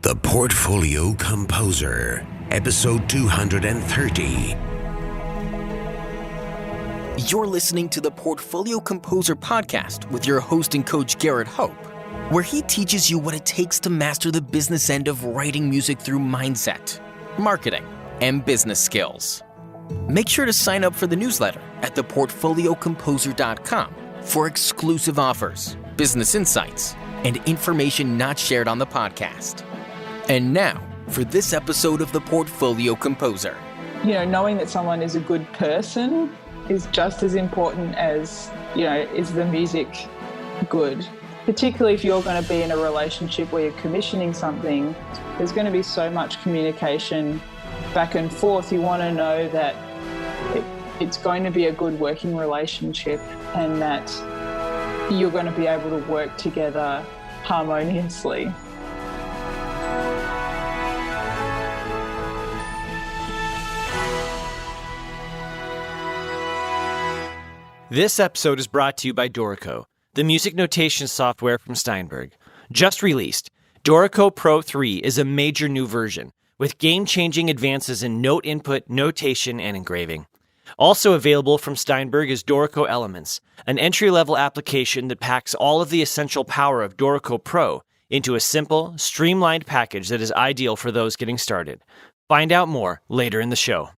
The Portfolio Composer, episode 230. You're listening to the Portfolio Composer podcast with your host and coach, Garrett Hope, where he teaches you what it takes to master the business end of writing music through mindset, marketing, and business skills. Make sure to sign up for the newsletter at theportfoliocomposer.com for exclusive offers, business insights, and information not shared on the podcast. And now, for this episode of the Portfolio Composer. Knowing that someone is a good person is just as important as, is the music good? Particularly if you're going to be in a relationship where you're commissioning something, there's going to be so much communication back and forth. You want to know that it's going to be a good working relationship and that you're going to be able to work together harmoniously. This episode is brought to you by Dorico, the music notation software from Steinberg. Just released, Dorico Pro 3 is a major new version with game-changing advances in note input, notation, and engraving. Also available from Steinberg is Dorico Elements, an entry-level application that packs all of the essential power of Dorico Pro into a simple, streamlined package that is ideal for those getting started. Find out more later in the show.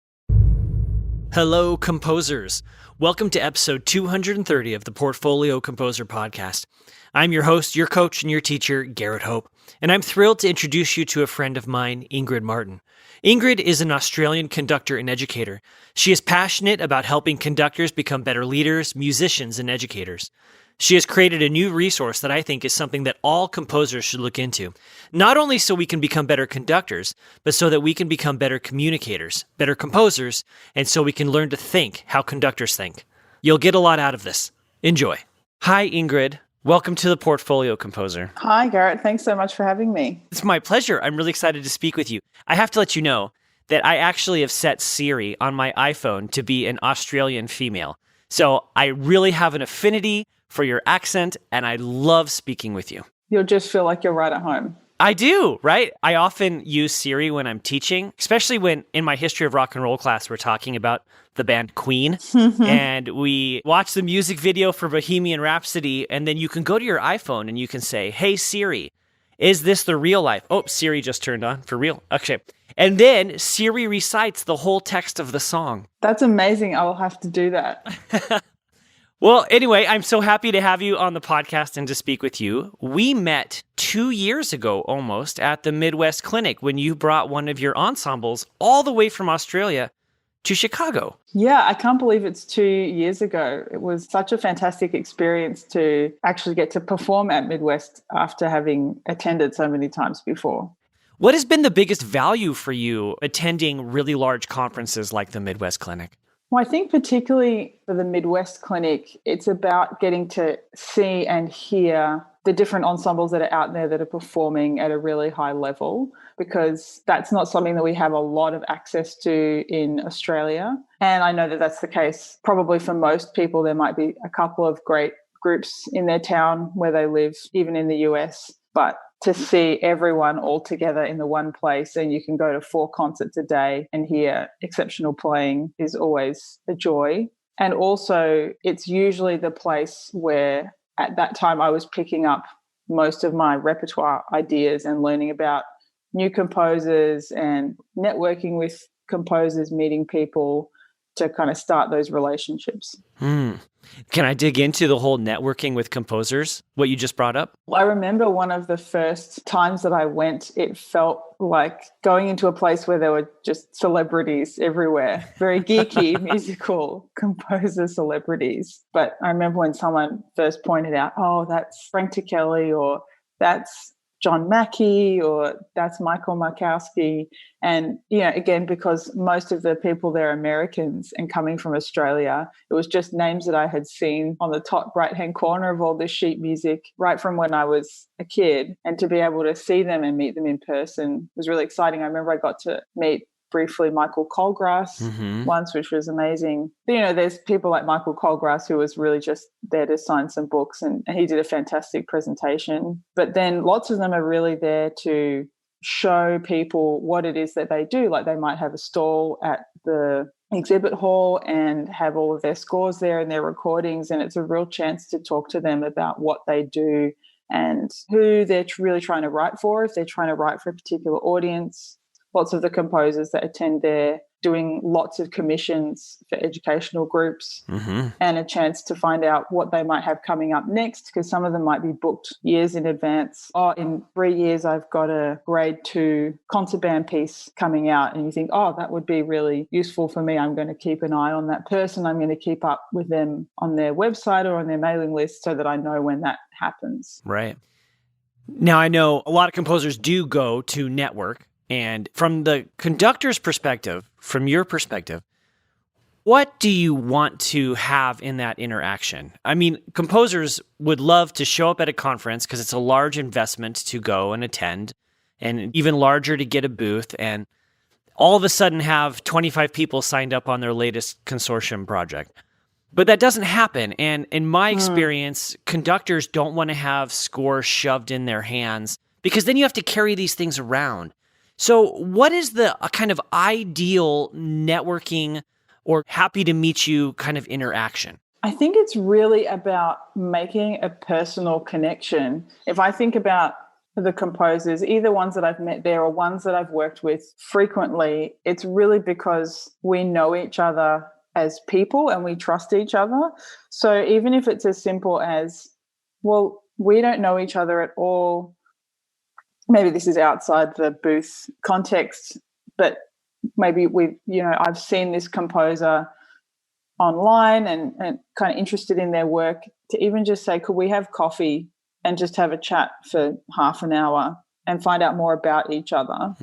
Hello, composers. Welcome to episode 230 of the Portfolio Composer podcast. I'm your host, your coach, and your teacher, Garrett Hope, and I'm thrilled to introduce you to a friend of mine, Ingrid Martin. Ingrid is an Australian conductor and educator. She is passionate about helping conductors become better leaders, musicians, and educators. She has created a new resource that I think is something that all composers should look into, not only so we can become better conductors, but so that we can become better communicators, better composers, and so we can learn to think how conductors think. You'll get a lot out of this. Enjoy. Hi, Ingrid. Welcome to the Portfolio Composer. Hi, Garrett. Thanks so much for having me. It's my pleasure. I'm really excited to speak with you. I have to let you know that I actually have set Siri on my iPhone to be an Australian female. So I really have an affinity for your accent, and I love speaking with you. You'll just feel like you're right at home. I do, right? I often use Siri when I'm teaching, especially when in my history of rock and roll class, we're talking about the band Queen, and we watch the music video for Bohemian Rhapsody, and then you can go to your iPhone and you can say, "Hey Siri, is this the real life?" Oh, Siri just turned on for real. Okay. And then Siri recites the whole text of the song. That's amazing. I will have to do that. Well, anyway, I'm so happy to have you on the podcast and to speak with you. We met 2 years ago almost at the Midwest Clinic when you brought one of your ensembles all the way from Australia to Chicago. Yeah, I can't believe it's 2 years ago. It was such a fantastic experience to actually get to perform at Midwest after having attended so many times before. What has been the biggest value for you attending really large conferences like the Midwest Clinic? Well, I think particularly for the Midwest Clinic, it's about getting to see and hear the different ensembles that are out there that are performing at a really high level, because that's not something that we have a lot of access to in Australia. And I know that that's the case probably for most people. There might be a couple of great groups in their town where they live, even in the US, but to see everyone all together in the one place and you can go to 4 concerts a day and hear exceptional playing is always a joy. And also it's usually the place where at that time I was picking up most of my repertoire ideas and learning about new composers and networking with composers, meeting people to kind of start those relationships. Can I dig into the whole networking with composers, what you just brought up? I remember one of the first times that I went, it felt like going into a place where there were just celebrities everywhere, very geeky, musical composer celebrities. But I remember when someone first pointed out, oh, that's Frank Ticheli, or that's John Mackey, or that's Michael Markowski. And, again, because most of the people there are Americans and coming from Australia, it was just names that I had seen on the top right-hand corner of all this sheet music right from when I was a kid. And to be able to see them and meet them in person was really exciting. I remember I got to meet briefly Michael Colgrass once, which was amazing. But, there's people like Michael Colgrass who was really just there to sign some books, and he did a fantastic presentation. But then lots of them are really there to show people what it is that they do. Like they might have a stall at the exhibit hall and have all of their scores there and their recordings, and it's a real chance to talk to them about what they do and who they're really trying to write for, if they're trying to write for a particular audience. Lots of the composers that attend there doing lots of commissions for educational groups, and a chance to find out what they might have coming up next, because some of them might be booked years in advance. Oh, in 3 years, I've got a grade 2 concert band piece coming out, and you think, oh, that would be really useful for me. I'm going to keep an eye on that person. I'm going to keep up with them on their website or on their mailing list so that I know when that happens. Right. Now, I know a lot of composers do go to network. And from the conductor's perspective, from your perspective, what do you want to have in that interaction? I mean, composers would love to show up at a conference because it's a large investment to go and attend, and even larger to get a booth, and all of a sudden have 25 people signed up on their latest consortium project. But that doesn't happen. And in my experience, conductors don't want to have scores shoved in their hands, because then you have to carry these things around. So what is the kind of ideal networking or happy to meet you kind of interaction? I think it's really about making a personal connection. If I think about the composers, either ones that I've met there or ones that I've worked with frequently, it's really because we know each other as people and we trust each other. So even if it's as simple as, well, we don't know each other at all, maybe this is outside the booth context, but maybe I've seen this composer online and kind of interested in their work, to even just say, could we have coffee and just have a chat for half an hour and find out more about each other?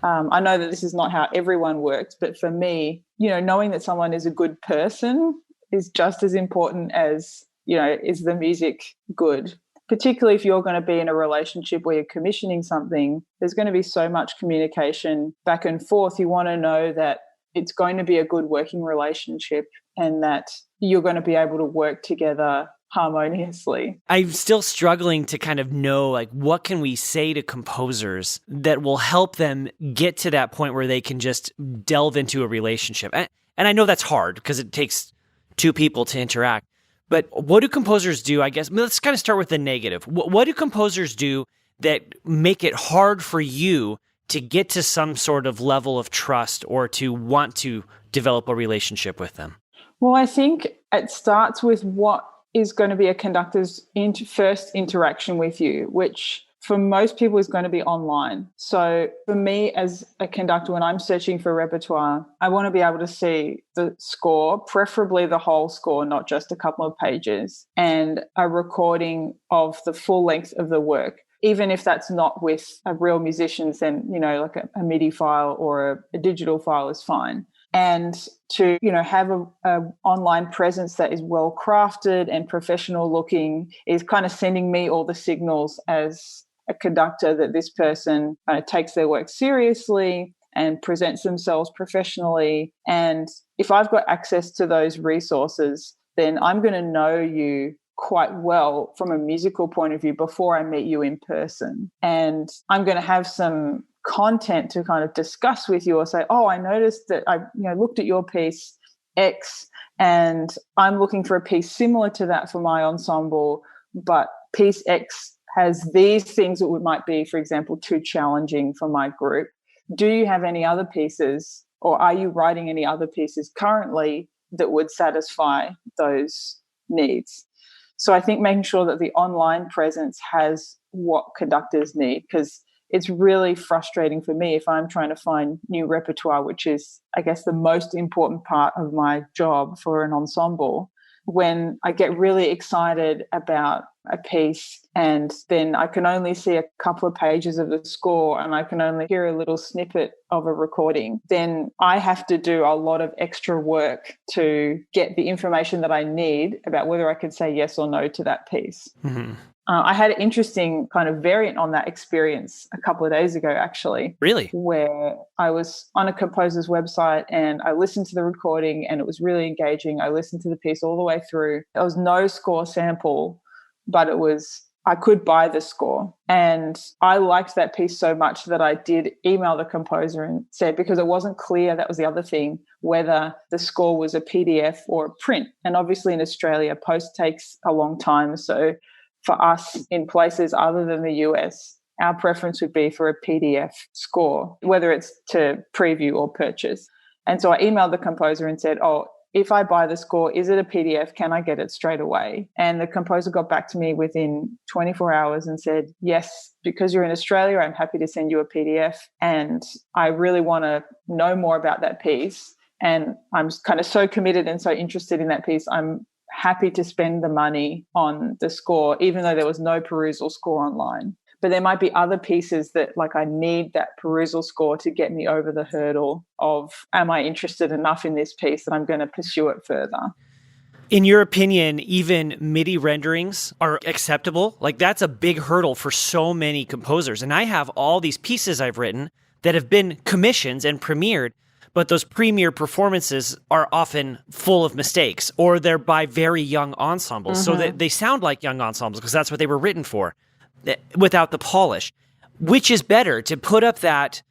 I know that this is not how everyone works, but for me, knowing that someone is a good person is just as important as, is the music good? Particularly if you're going to be in a relationship where you're commissioning something, there's going to be so much communication back and forth. You want to know that it's going to be a good working relationship and that you're going to be able to work together harmoniously. I'm still struggling to kind of know, like, what can we say to composers that will help them get to that point where they can just delve into a relationship? And I know that's hard because it takes two people to interact. But what do composers do, I guess? Let's kind of start with the negative. What do composers do that make it hard for you to get to some sort of level of trust or to want to develop a relationship with them? Well, I think it starts with what is going to be a conductor's first interaction with you, which for most people is going to be online. So for me as a conductor, when I'm searching for repertoire, I want to be able to see the score, preferably the whole score, not just a couple of pages, and a recording of the full length of the work. Even if that's not with a real musician, then, like a MIDI file or a digital file is fine. And to, have a online presence that is well crafted and professional looking is kind of sending me all the signals as a conductor that this person takes their work seriously and presents themselves professionally. And if I've got access to those resources, then I'm going to know you quite well from a musical point of view before I meet you in person. And I'm going to have some content to kind of discuss with you or say, oh, I noticed that I looked at your piece X and I'm looking for a piece similar to that for my ensemble, but piece X has these things that might be, for example, too challenging for my group. Do you have any other pieces, or are you writing any other pieces currently that would satisfy those needs? So I think making sure that the online presence has what conductors need, because it's really frustrating for me if I'm trying to find new repertoire, which is, I guess, the most important part of my job for an ensemble, when I get really excited about a piece and then I can only see a couple of pages of the score and I can only hear a little snippet of a recording, then I have to do a lot of extra work to get the information that I need about whether I can say yes or no to that piece. Mm-hmm. I had an interesting kind of variant on that experience a couple of days ago, actually. Really? Where I was on a composer's website and I listened to the recording and it was really engaging. I listened to the piece all the way through. There was no score sample, but it was I could buy the score. And I liked that piece so much that I did email the composer and said, because it wasn't clear, that was the other thing, whether the score was a PDF or a print. And obviously in Australia, post takes a long time. So for us in places other than the US, our preference would be for a PDF score, whether it's to preview or purchase. And so I emailed the composer and said, if I buy the score, is it a PDF? Can I get it straight away? And the composer got back to me within 24 hours and said, yes, because you're in Australia, I'm happy to send you a PDF. And I really want to know more about that piece. And I'm kind of so committed and so interested in that piece. I'm happy to spend the money on the score, even though there was no perusal score online. But there might be other pieces that, like, I need that perusal score to get me over the hurdle of, am I interested enough in this piece that I'm going to pursue it further? In your opinion, even MIDI renderings are acceptable? Like, that's a big hurdle for so many composers. And I have all these pieces I've written that have been commissioned and premiered, but those premiere performances are often full of mistakes, or they're by very young ensembles. So they sound like young ensembles because that's what they were written for, without the polish. Which is better, to put up that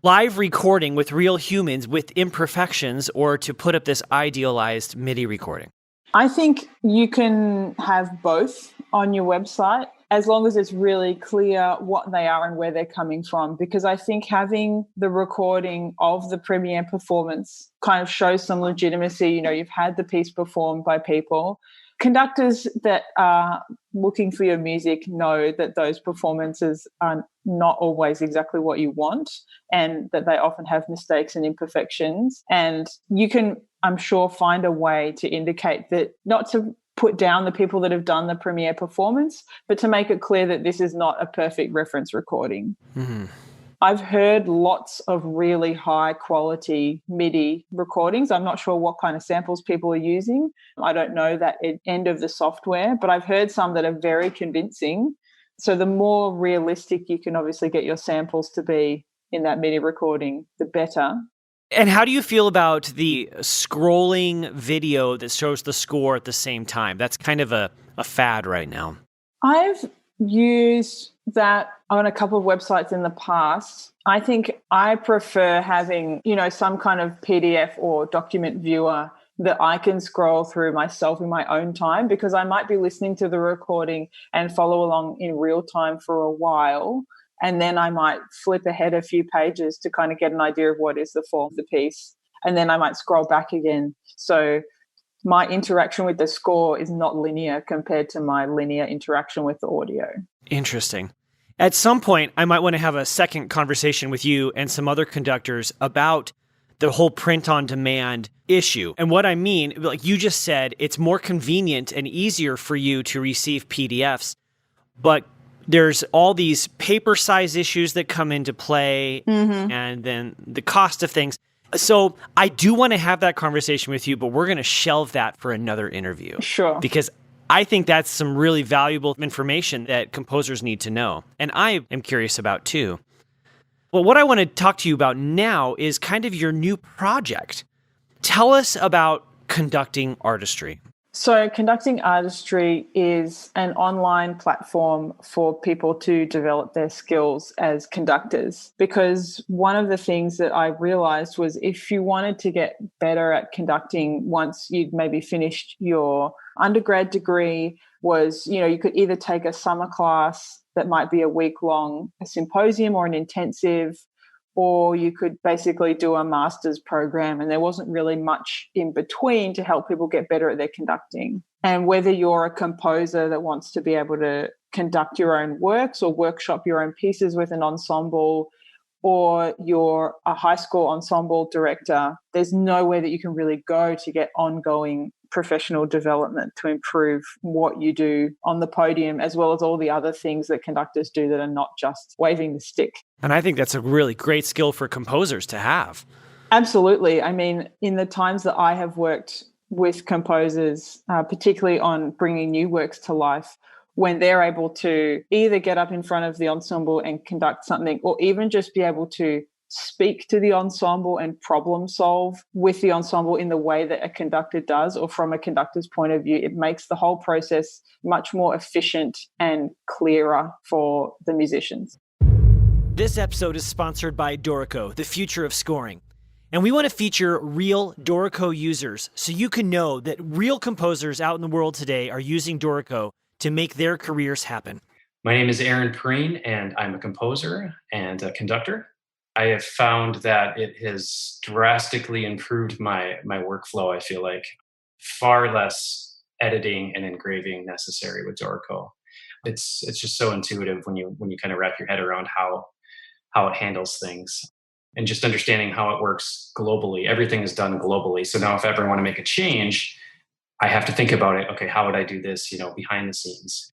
live recording with real humans with imperfections, or to put up this idealized MIDI recording? I think you can have both on your website, as long as it's really clear what they are and where they're coming from. Because I think having the recording of the premiere performance kind of shows some legitimacy. You know, you've had the piece performed by people. Conductors that are looking for your music know that those performances are not always exactly what you want, and that they often have mistakes and imperfections. And you can, I'm sure, find a way to indicate that, not to put down the people that have done the premiere performance, but to make it clear that this is not a perfect reference recording. Mm-hmm. I've heard lots of really high quality MIDI recordings. I'm not sure what kind of samples people are using. I don't know that end of the software, but I've heard some that are very convincing. So the more realistic you can obviously get your samples to be in that MIDI recording, the better. And how do you feel about the scrolling video that shows the score at the same time? That's kind of a fad right now. I've used that on a couple of websites in the past. I think I prefer having, some kind of PDF or document viewer that I can scroll through myself in my own time, because I might be listening to the recording and follow along in real time for a while. And then I might flip ahead a few pages to kind of get an idea of what is the form of the piece. And then I might scroll back again. So my interaction with the score is not linear compared to my linear interaction with the audio. Interesting. At some point, I might want to have a second conversation with you and some other conductors about the whole print-on-demand issue. And what I mean, like you just said, it's more convenient and easier for you to receive PDFs, but there's all these paper size issues that come into play, and then the cost of things. So I do want to have that conversation with you, but we're going to shelve that for another interview. Sure. Because I think that's some really valuable information that composers need to know. And I am curious about too. Well, what I want to talk to you about now is kind of your new project. Tell us about Conducting Artistry. So Conducting Artistry is an online platform for people to develop their skills as conductors. Because one of the things that I realized was, if you wanted to get better at conducting once you'd maybe finished your undergrad degree, was, you could either take a summer class that might be a week-long, a symposium or an intensive, or you could basically do a master's program, and there wasn't really much in between to help people get better at their conducting. And whether you're a composer that wants to be able to conduct your own works or workshop your own pieces with an ensemble, or you're a high school ensemble director, there's nowhere that you can really go to get ongoing professional development to improve what you do on the podium, as well as all the other things that conductors do that are not just waving the stick. And I think that's a really great skill for composers to have. Absolutely. I mean, in the times that I have worked with composers, particularly on bringing new works to life, when they're able to either get up in front of the ensemble and conduct something, or even just be able to speak to the ensemble and problem solve with the ensemble in the way that a conductor does, or from a conductor's point of view, it makes the whole process much more efficient and clearer for the musicians. This episode is sponsored by Dorico, the future of scoring. And we want to feature real Dorico users so you can know that real composers out in the world today are using Dorico to make their careers happen. My name is Aaron Perrine, and I'm a composer and a conductor. I have found that it has drastically improved my workflow. I feel like far less editing and engraving necessary with Dorico. It's just so intuitive when you kind of wrap your head around how it handles things, and just understanding how it works globally. Everything is done globally. So now if I ever want to make a change, I have to think about it. Okay, how would I do this, behind the scenes?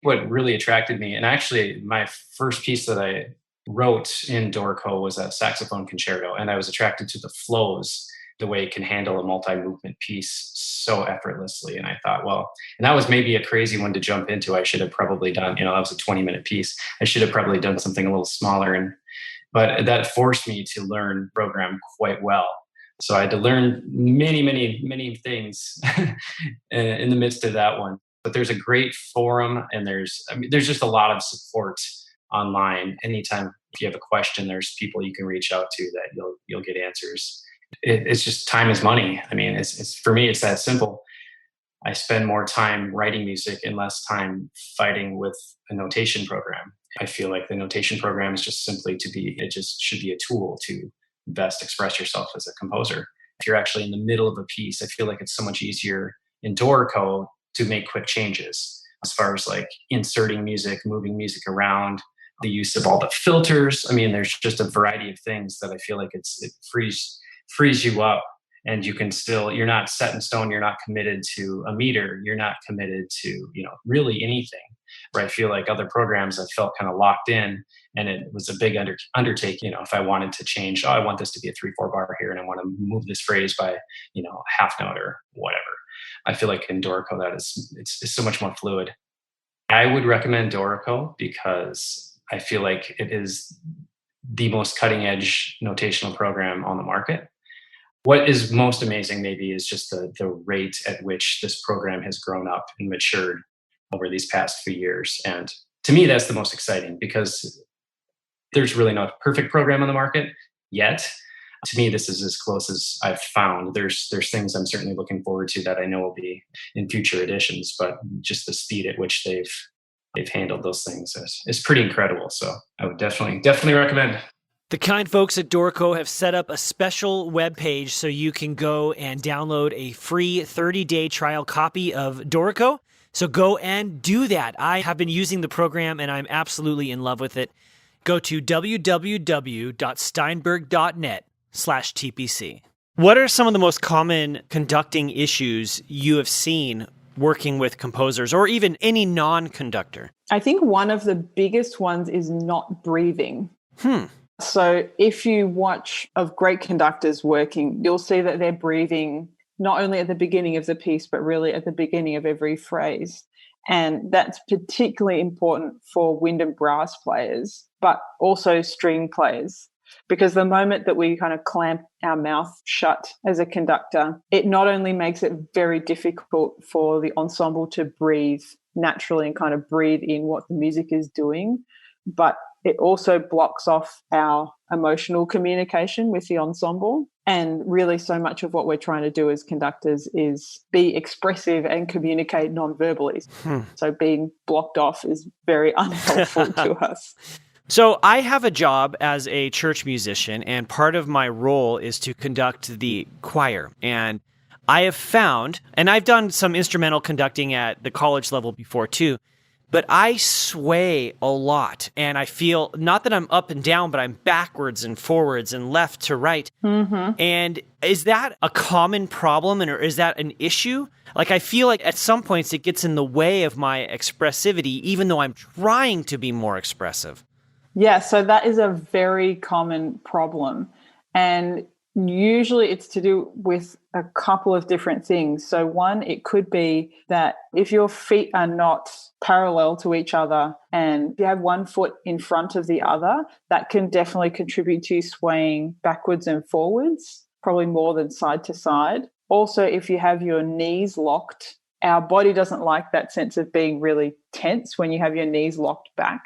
What really attracted me, and actually my first piece that I wrote in Dorico was a saxophone concerto, and I was attracted to the flows, the way it can handle a multi-movement piece so effortlessly. And I thought, and that was maybe a crazy one to jump into. I should have probably done, that was a 20-minute piece. I should have probably done something a little smaller. But that forced me to learn program quite well. So I had to learn many, many, many things in the midst of that one. But there's a great forum, and there's just a lot of support online. Anytime if you have a question, there's people you can reach out to that you'll get answers. It's just time is money. I mean, it's for me, it's that simple. I spend more time writing music and less time fighting with a notation program. I feel like the notation program is just simply it just should be a tool to best express yourself as a composer. If you're actually in the middle of a piece, I feel like it's so much easier in Dorico to make quick changes as far as like inserting music, moving music around, the use of all the filters. I mean, there's just a variety of things that I feel like it frees you up, and you can still, you're not set in stone. You're not committed to a meter. You're not committed to, really anything. Where I feel like other programs I felt kind of locked in, and it was a big undertaking. If I wanted to change, I want this to be a 3/4 bar here, and I want to move this phrase by, half note or whatever. I feel like in Dorico it's so much more fluid. I would recommend Dorico because I feel like it is the most cutting edge notational program on the market. What is most amazing maybe is just the rate at which this program has grown up and matured over these past few years. And to me, that's the most exciting, because there's really no perfect program on the market yet. To me, this is as close as I've found. There's things I'm certainly looking forward to that I know will be in future editions, but just the speed at which they've handled those things is pretty incredible. So I would definitely recommend. The kind folks at Dorico have set up a special webpage so you can go and download a free 30-day trial copy of Dorico. So go and do that. I have been using the program and I'm absolutely in love with it. Go to www.steinberg.net/TPC. What are some of the most common conducting issues you have seen working with composers, or even any non-conductor? I think one of the biggest ones is not breathing. So if you watch of great conductors working, you'll see that they're breathing not only at the beginning of the piece, but really at the beginning of every phrase. And that's particularly important for wind and brass players, but also string players. Because the moment that we kind of clamp our mouth shut as a conductor, it not only makes it very difficult for the ensemble to breathe naturally and kind of breathe in what the music is doing, but it also blocks off our emotional communication with the ensemble. And really so much of what we're trying to do as conductors is be expressive and communicate non-verbally. So being blocked off is very unhelpful to us. So I have a job as a church musician, and part of my role is to conduct the choir. And I have found, and I've done some instrumental conducting at the college level before too, but I sway a lot, and I feel not that I'm up and down, but I'm backwards and forwards and left to right. Mm-hmm. And is that a common problem, or is that an issue? Like, I feel like at some points it gets in the way of my expressivity, even though I'm trying to be more expressive. Yeah, so that is a very common problem. And Usually it's to do with a couple of different things. So one, it could be that if your feet are not parallel to each other and you have one foot in front of the other, that can definitely contribute to you swaying backwards and forwards, probably more than side to side. Also, if you have your knees locked, our body doesn't like that sense of being really tense when you have your knees locked back.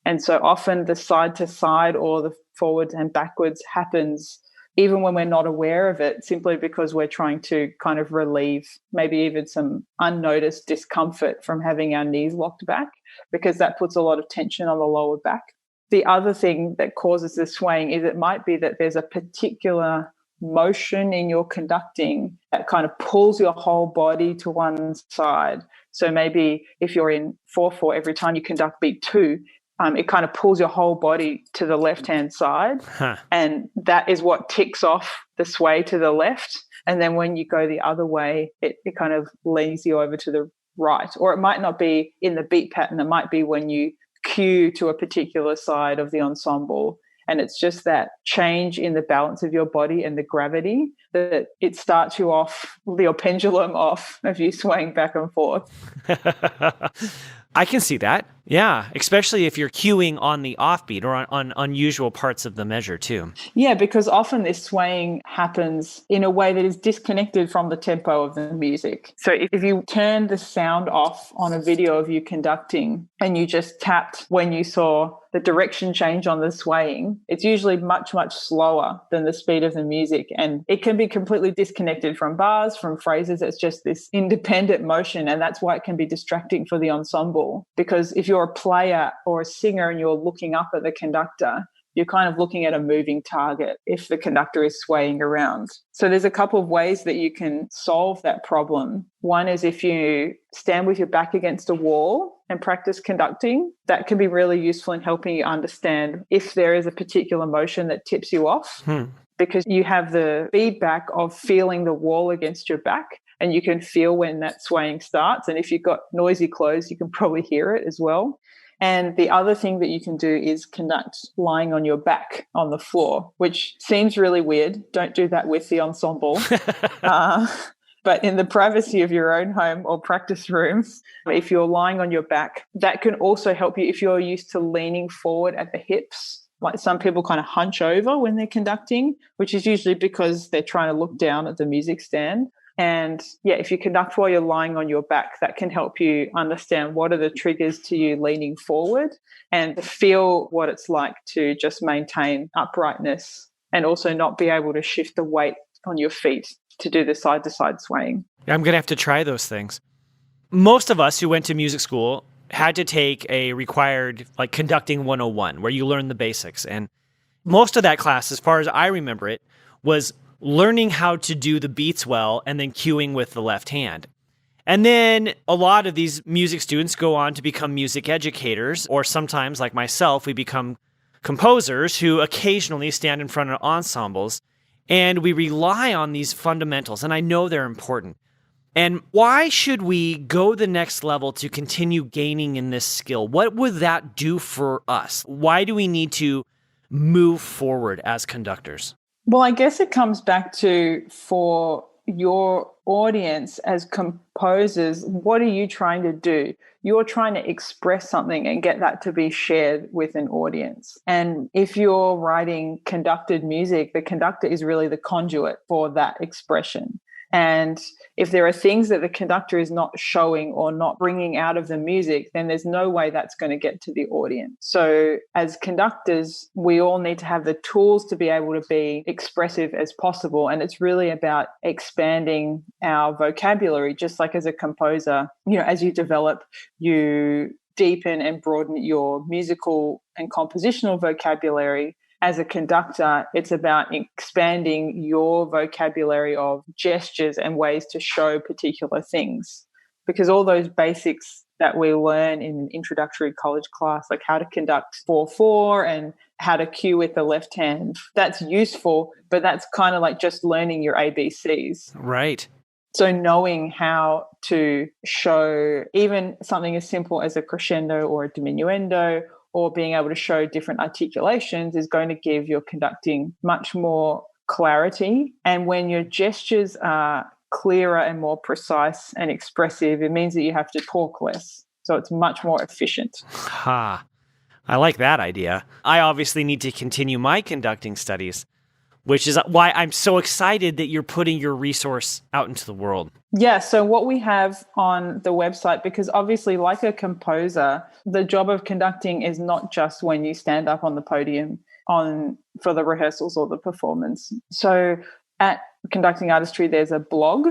And so often the side to side or the forwards and backwards happens even when we're not aware of it, simply because we're trying to kind of relieve maybe even some unnoticed discomfort from having our knees locked back, because that puts a lot of tension on the lower back. The other thing that causes the swaying is it might be that there's a particular motion in your conducting that kind of pulls your whole body to one side. So maybe if you're in 4/4, every time you conduct beat 2, it kind of pulls your whole body to the left-hand side. And that is what ticks off the sway to the left. And then when you go the other way, it kind of leans you over to the right. Or it might not be in the beat pattern. It might be when you cue to a particular side of the ensemble. And it's just that change in the balance of your body and the gravity that it starts you off, your pendulum off of you swaying back and forth. I can see that. Yeah, especially if you're cueing on the offbeat or on unusual parts of the measure too. Yeah, because often this swaying happens in a way that is disconnected from the tempo of the music. So if you turn the sound off on a video of you conducting and you just tapped when you saw the direction change on the swaying, it's usually much, much slower than the speed of the music. And it can be completely disconnected from bars, from phrases. It's just this independent motion. And that's why it can be distracting for the ensemble. Because if you're a player or a singer and you're looking up at the conductor, you're kind of looking at a moving target if the conductor is swaying around. So there's a couple of ways that you can solve that problem. One is if you stand with your back against a wall and practice conducting, that can be really useful in helping you understand if there is a particular motion that tips you off, because you have the feedback of feeling the wall against your back. And you can feel when that swaying starts. And if you've got noisy clothes, you can probably hear it as well. And the other thing that you can do is conduct lying on your back on the floor, which seems really weird. Don't do that with the ensemble. But in the privacy of your own home or practice room, if you're lying on your back, that can also help you if you're used to leaning forward at the hips. Like some people kind of hunch over when they're conducting, which is usually because they're trying to look down at the music stand. And yeah, if you conduct while you're lying on your back, that can help you understand what are the triggers to you leaning forward and feel what it's like to just maintain uprightness and also not be able to shift the weight on your feet to do the side-to-side swaying. I'm going to have to try those things. Most of us who went to music school had to take a required like conducting 101 where you learn the basics. And most of that class, as far as I remember it, was learning how to do the beats well and then cueing with the left hand. And then a lot of these music students go on to become music educators, or sometimes, like myself, we become composers who occasionally stand in front of ensembles, and we rely on these fundamentals, and I know they're important. And why should we go the next level to continue gaining in this skill? What would that do for us? Why do we need to move forward as conductors? Well, I guess it comes back to, for your audience as composers, what are you trying to do? You're trying to express something and get that to be shared with an audience. And if you're writing conducted music, the conductor is really the conduit for that expression. And if there are things that the conductor is not showing or not bringing out of the music, then there's no way that's going to get to the audience. So as conductors, we all need to have the tools to be able to be expressive as possible. And it's really about expanding our vocabulary, just like as a composer, as you develop, you deepen and broaden your musical and compositional vocabulary. As a conductor, it's about expanding your vocabulary of gestures and ways to show particular things. Because all those basics that we learn in an introductory college class, like how to conduct 4/4 and how to cue with the left hand, that's useful, but that's kind of like just learning your ABCs. Right. So knowing how to show even something as simple as a crescendo or a diminuendo, or being able to show different articulations, is going to give your conducting much more clarity. And when your gestures are clearer and more precise and expressive, it means that you have to talk less. So it's much more efficient. Ha. I like that idea. I obviously need to continue my conducting studies, which is why I'm so excited that you're putting your resource out into the world. Yeah, so what we have on the website, because obviously like a composer, the job of conducting is not just when you stand up on the podium for the rehearsals or the performance. So at Conducting Artistry, there's a blog,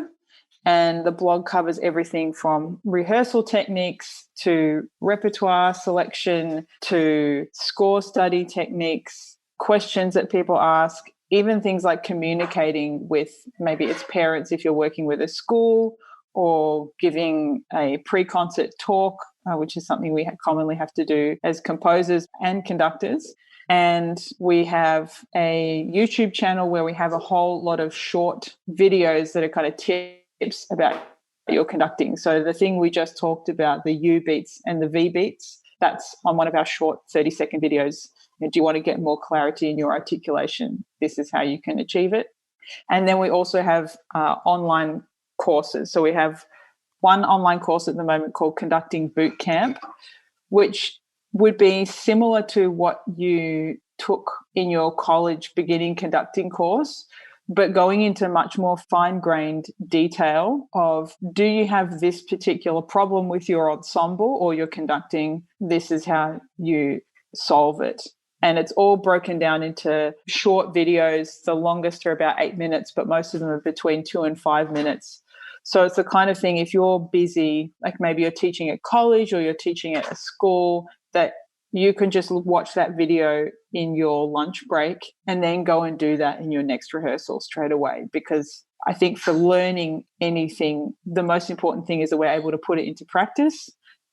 and the blog covers everything from rehearsal techniques to repertoire selection to score study techniques, questions that people ask, even things like communicating with maybe its parents if you're working with a school, or giving a pre-concert talk, which is something we commonly have to do as composers and conductors. And we have a YouTube channel where we have a whole lot of short videos that are kind of tips about your conducting. So the thing we just talked about, the U beats and the V beats, that's on one of our short 30-second videos. Do you want to get more clarity in your articulation? This is how you can achieve it. And then we also have online courses. So we have one online course at the moment called Conducting Boot Camp, which would be similar to what you took in your college beginning conducting course, but going into much more fine-grained detail of, do you have this particular problem with your ensemble or your conducting? This is how you solve it. And it's all broken down into short videos. The longest are about 8 minutes, but most of them are between 2 and 5 minutes. So it's the kind of thing, if you're busy, like maybe you're teaching at college or you're teaching at a school, that you can just watch that video in your lunch break and then go and do that in your next rehearsal straight away. Because I think for learning anything, the most important thing is that we're able to put it into practice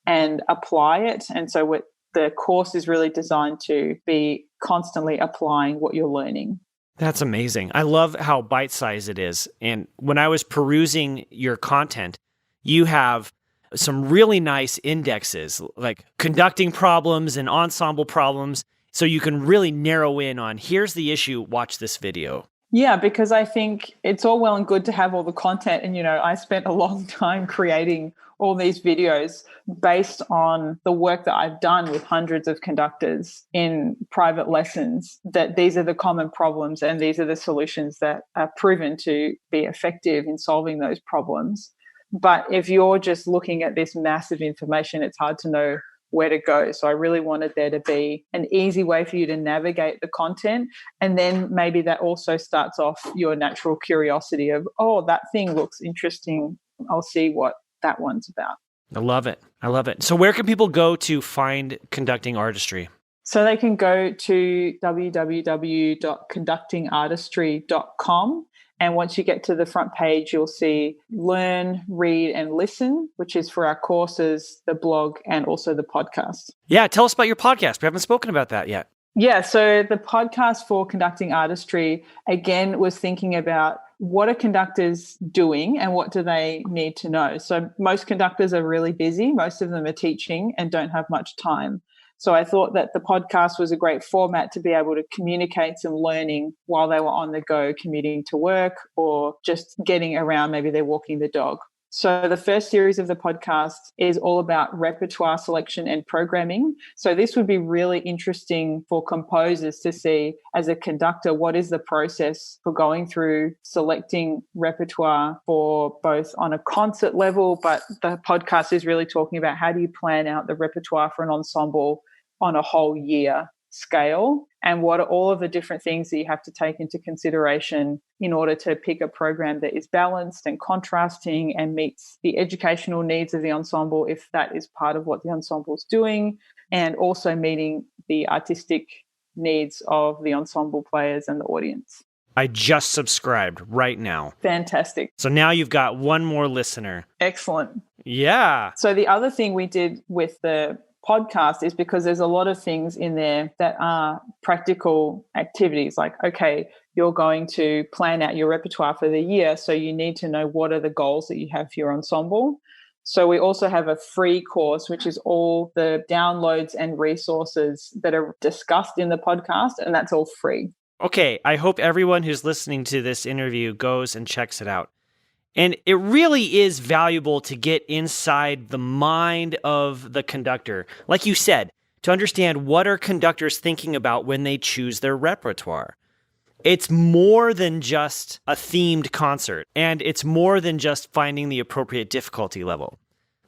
and apply it. And so the course is really designed to be constantly applying what you're learning. That's amazing. I love how bite-sized it is. And when I was perusing your content, you have some really nice indexes, like conducting problems and ensemble problems, so you can really narrow in on, here's the issue, watch this video. Yeah, because I think it's all well and good to have all the content. And, I spent a long time creating all these videos based on the work that I've done with hundreds of conductors in private lessons, that these are the common problems and these are the solutions that are proven to be effective in solving those problems. But if you're just looking at this massive information, it's hard to know where to go. So I really wanted there to be an easy way for you to navigate the content. And then maybe that also starts off your natural curiosity of, oh, that thing looks interesting. I'll see what that one's about. I love it. I love it. So where can people go to find Conducting Artistry? So they can go to www.conductingartistry.com. And once you get to the front page, you'll see Learn, Read, and Listen, which is for our courses, the blog, and also the podcast. Yeah, tell us about your podcast. We haven't spoken about that yet. Yeah, so the podcast for Conducting Artistry, again, was thinking about what are conductors doing and what do they need to know. So most conductors are really busy. Most of them are teaching and don't have much time. So I thought that the podcast was a great format to be able to communicate some learning while they were on the go, commuting to work or just getting around. Maybe they're walking the dog. So the first series of the podcast is all about repertoire selection and programming. So this would be really interesting for composers to see as a conductor, what is the process for going through selecting repertoire for both on a concert level, but the podcast is really talking about how do you plan out the repertoire for an ensemble on a whole year scale, and what are all of the different things that you have to take into consideration in order to pick a program that is balanced and contrasting and meets the educational needs of the ensemble, if that is part of what the ensemble is doing, and also meeting the artistic needs of the ensemble players and the audience. I just subscribed right now. Fantastic. So now you've got one more listener. Excellent. Yeah. So the other thing we did with the podcast is because there's a lot of things in there that are practical activities, like, okay, you're going to plan out your repertoire for the year, so you need to know what are the goals that you have for your ensemble. So we also have a free course, which is all the downloads and resources that are discussed in the podcast, and that's all free. Okay, I hope everyone who's listening to this interview goes and checks it out. And it really is valuable to get inside the mind of the conductor. Like you said, to understand what are conductors thinking about when they choose their repertoire. It's more than just a themed concert, and it's more than just finding the appropriate difficulty level.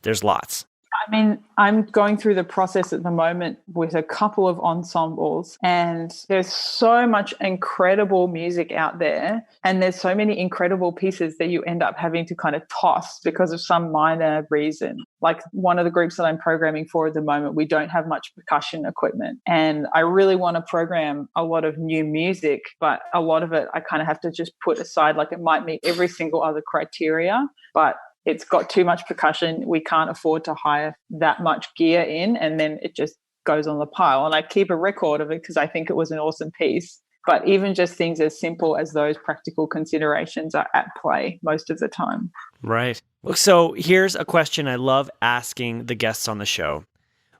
There's lots. I mean, I'm going through the process at the moment with a couple of ensembles, and there's so much incredible music out there, and there's so many incredible pieces that you end up having to kind of toss because of some minor reason. Like one of the groups that I'm programming for at the moment, we don't have much percussion equipment, and I really want to program a lot of new music, but a lot of it I kind of have to just put aside. Like it might meet every single other criteria, but it's got too much percussion. We can't afford to hire that much gear in, and then it just goes on the pile. And I keep a record of it because I think it was an awesome piece. But even just things as simple as those practical considerations are at play most of the time. Right. So here's a question I love asking the guests on the show.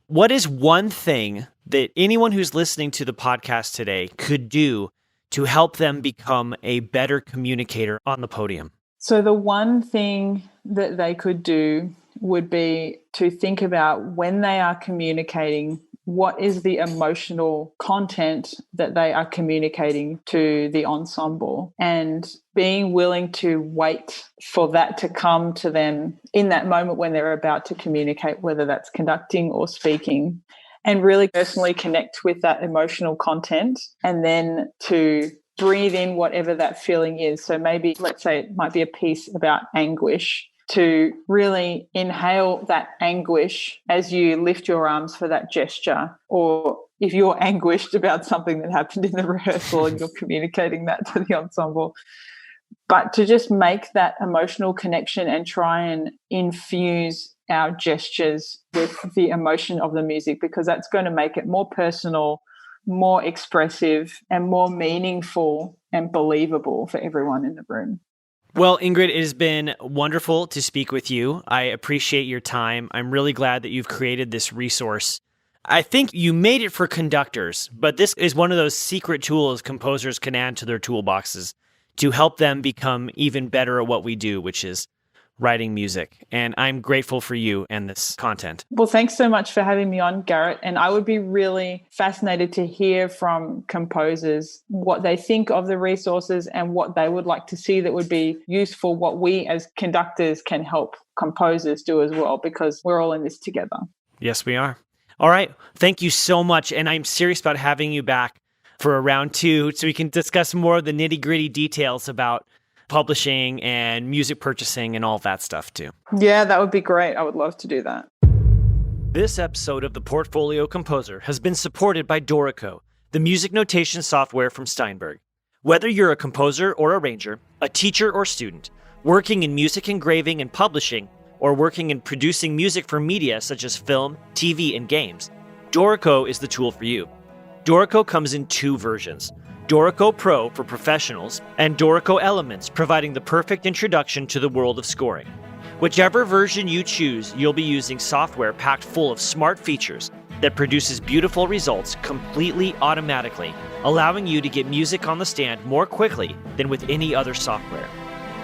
What is one thing that anyone who's listening to the podcast today could do to help them become a better communicator on the podium? So the one thing that they could do would be to think about when they are communicating, what is the emotional content that they are communicating to the ensemble, and being willing to wait for that to come to them in that moment when they're about to communicate, whether that's conducting or speaking, and really personally connect with that emotional content, and then to breathe in whatever that feeling is. So maybe, let's say it might be a piece about anguish, to really inhale that anguish as you lift your arms for that gesture. Or if you're anguished about something that happened in the rehearsal and you're communicating that to the ensemble, but to just make that emotional connection and try and infuse our gestures with the emotion of the music, because that's going to make it more personal, more expressive, and more meaningful and believable for everyone in the room. Well, Ingrid, it has been wonderful to speak with you. I appreciate your time. I'm really glad that you've created this resource. I think you made it for conductors, but this is one of those secret tools composers can add to their toolboxes to help them become even better at what we do, which is writing music. And I'm grateful for you and this content. Well, thanks so much for having me on, Garrett. And I would be really fascinated to hear from composers what they think of the resources and what they would like to see that would be useful, what we as conductors can help composers do as well, because we're all in this together. Yes, we are. All right. Thank you so much. And I'm serious about having you back for a round 2 so we can discuss more of the nitty-gritty details about publishing and music purchasing and all that stuff too. Yeah, that would be great. I would love to do that. This episode of The Portfolio Composer has been supported by Dorico, the music notation software from Steinberg. Whether you're a composer or arranger, a teacher or student, working in music engraving and publishing, or working in producing music for media such as film, TV, and games, Dorico is the tool for you. Dorico comes in 2 versions: Dorico Pro for professionals, and Dorico Elements, providing the perfect introduction to the world of scoring. Whichever version you choose, you'll be using software packed full of smart features that produces beautiful results completely automatically, allowing you to get music on the stand more quickly than with any other software.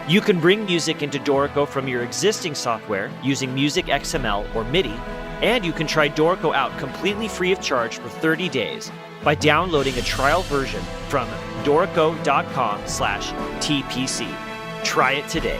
You can bring music into Dorico from your existing software using Music XML or MIDI, and you can try Dorico out completely free of charge for 30 days by downloading a trial version from dorico.com/TPC. Try it today.